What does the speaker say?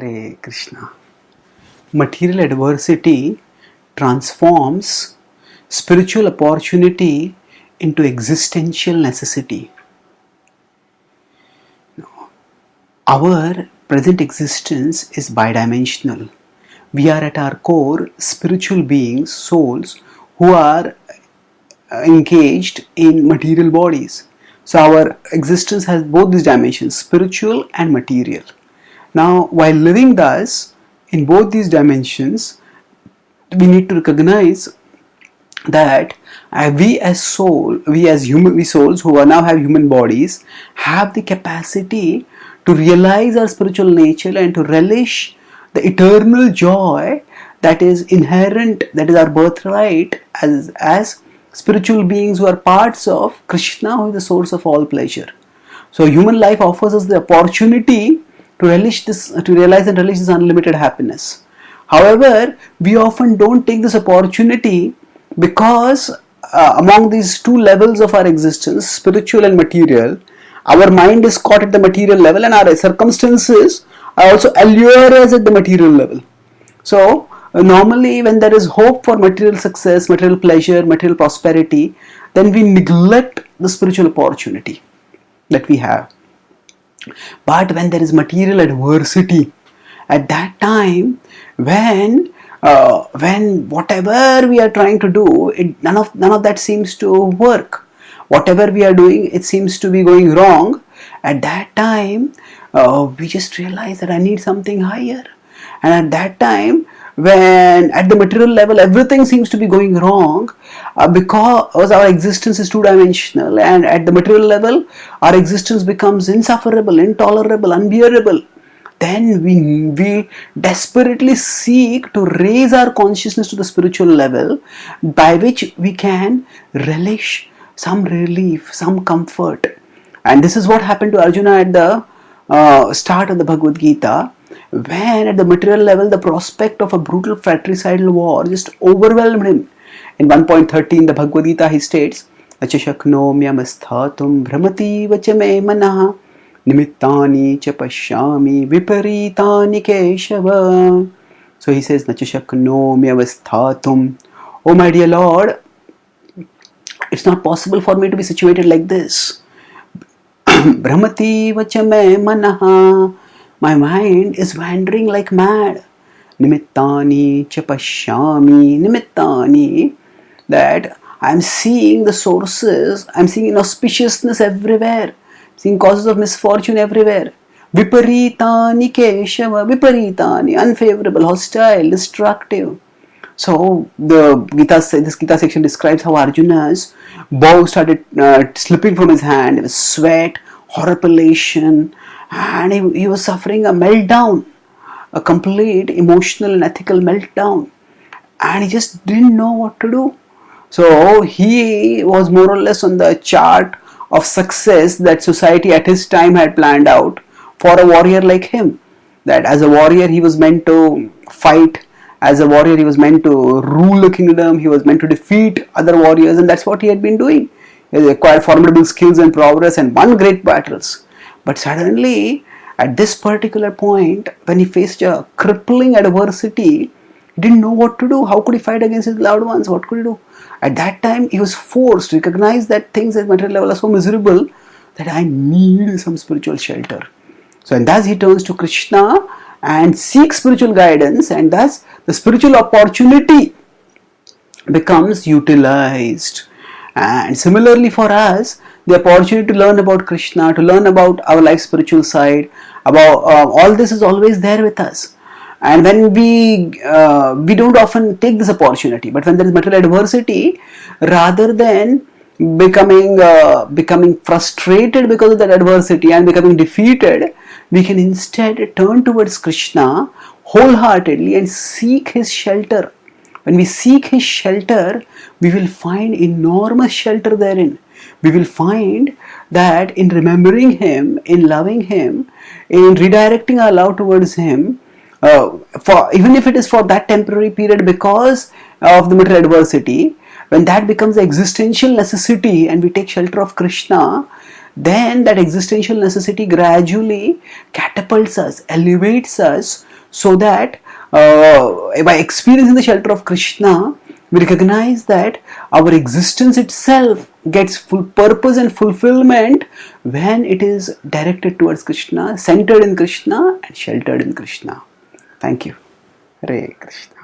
Hare Krishna. Material adversity transforms spiritual opportunity into existential necessity. Our present existence is bidimensional. We are at our core spiritual beings, souls, who are engaged in material bodies. So our existence has both these dimensions, spiritual and material. Now, while living thus in both these dimensions, we need to recognize that we as souls who are now have human bodies, have the capacity to realize our spiritual nature and to relish the eternal joy that is inherent, that is our birthright as spiritual beings who are parts of Krishna, who is the source of all pleasure. So human life offers us the opportunity to realize and relish this unlimited happiness. However, we often don't take this opportunity because among these two levels of our existence, spiritual and material, our mind is caught at the material level and our circumstances are also allure us at the material level. So normally when there is hope for material success, material pleasure, material prosperity, then we neglect the spiritual opportunity that we have. But when there is material adversity, at that time, when whatever we are trying to do, none of that seems to work. Whatever we are doing, it seems to be going wrong. At that time, we just realize that I need something higher. And at that time, when at the material level everything seems to be going wrong, because our existence is two-dimensional, and at the material level our existence becomes insufferable, intolerable, unbearable, then we desperately seek to raise our consciousness to the spiritual level, by which we can relish some relief, some comfort. And this is what happened to Arjuna at the start of the Bhagavad-gita, when at the material level the prospect of a brutal fratricidal war just overwhelmed him. In 1.13 the Bhagavad-gita he states, Achashaknomyam sthatum bhramati vachame manaha nimittani cha pashyami viparitani keshava. So he says, Nachashaknomyam sthatum, oh my dear Lord, it's not possible for me to be situated like this. Bhramati vachame manaha, my mind is wandering like mad. Nimittani cha pashyami, nimittani, that I am seeing the sources, I am seeing inauspiciousness everywhere, seeing causes of misfortune everywhere. Viparitani keshava, viparitani, unfavorable, hostile, destructive. So this Gita section describes how Arjuna's bow started slipping from his hand. There was sweat, horripilation, and he was suffering a meltdown, a complete emotional and ethical meltdown, and he just didn't know what to do. So he was more or less on the chart of success that society at his time had planned out for a warrior like him. That as a warrior he was meant to fight, as a warrior he was meant to rule a kingdom, he was meant to defeat other warriors, and that's what he had been doing. He acquired formidable skills and prowess and won great battles. But suddenly, at this particular point, when he faced a crippling adversity, he didn't know what to do. How could he fight against his loved ones? What could he do? At that time, he was forced to recognize that things at material level are so miserable that I need some spiritual shelter. So, and thus he turns to Krishna and seeks spiritual guidance, and thus the spiritual opportunity becomes utilized. And similarly for us, the opportunity to learn about Krishna, to learn about our life spiritual side, about all this is always there with us. And when we don't often take this opportunity, but when there is material adversity, rather than becoming frustrated because of that adversity and becoming defeated, we can instead turn towards Krishna wholeheartedly and seek his shelter. When we seek his shelter, we will find enormous shelter therein. We will find that in remembering him, in loving him, in redirecting our love towards him, for even if it is for that temporary period because of the material adversity, when that becomes an existential necessity and we take shelter of Krishna, then that existential necessity gradually catapults us, elevates us so that by experiencing the shelter of Krishna, we recognize that our existence itself gets full purpose and fulfillment when it is directed towards Krishna, centered in Krishna, and sheltered in Krishna. Thank you. Hare Krishna.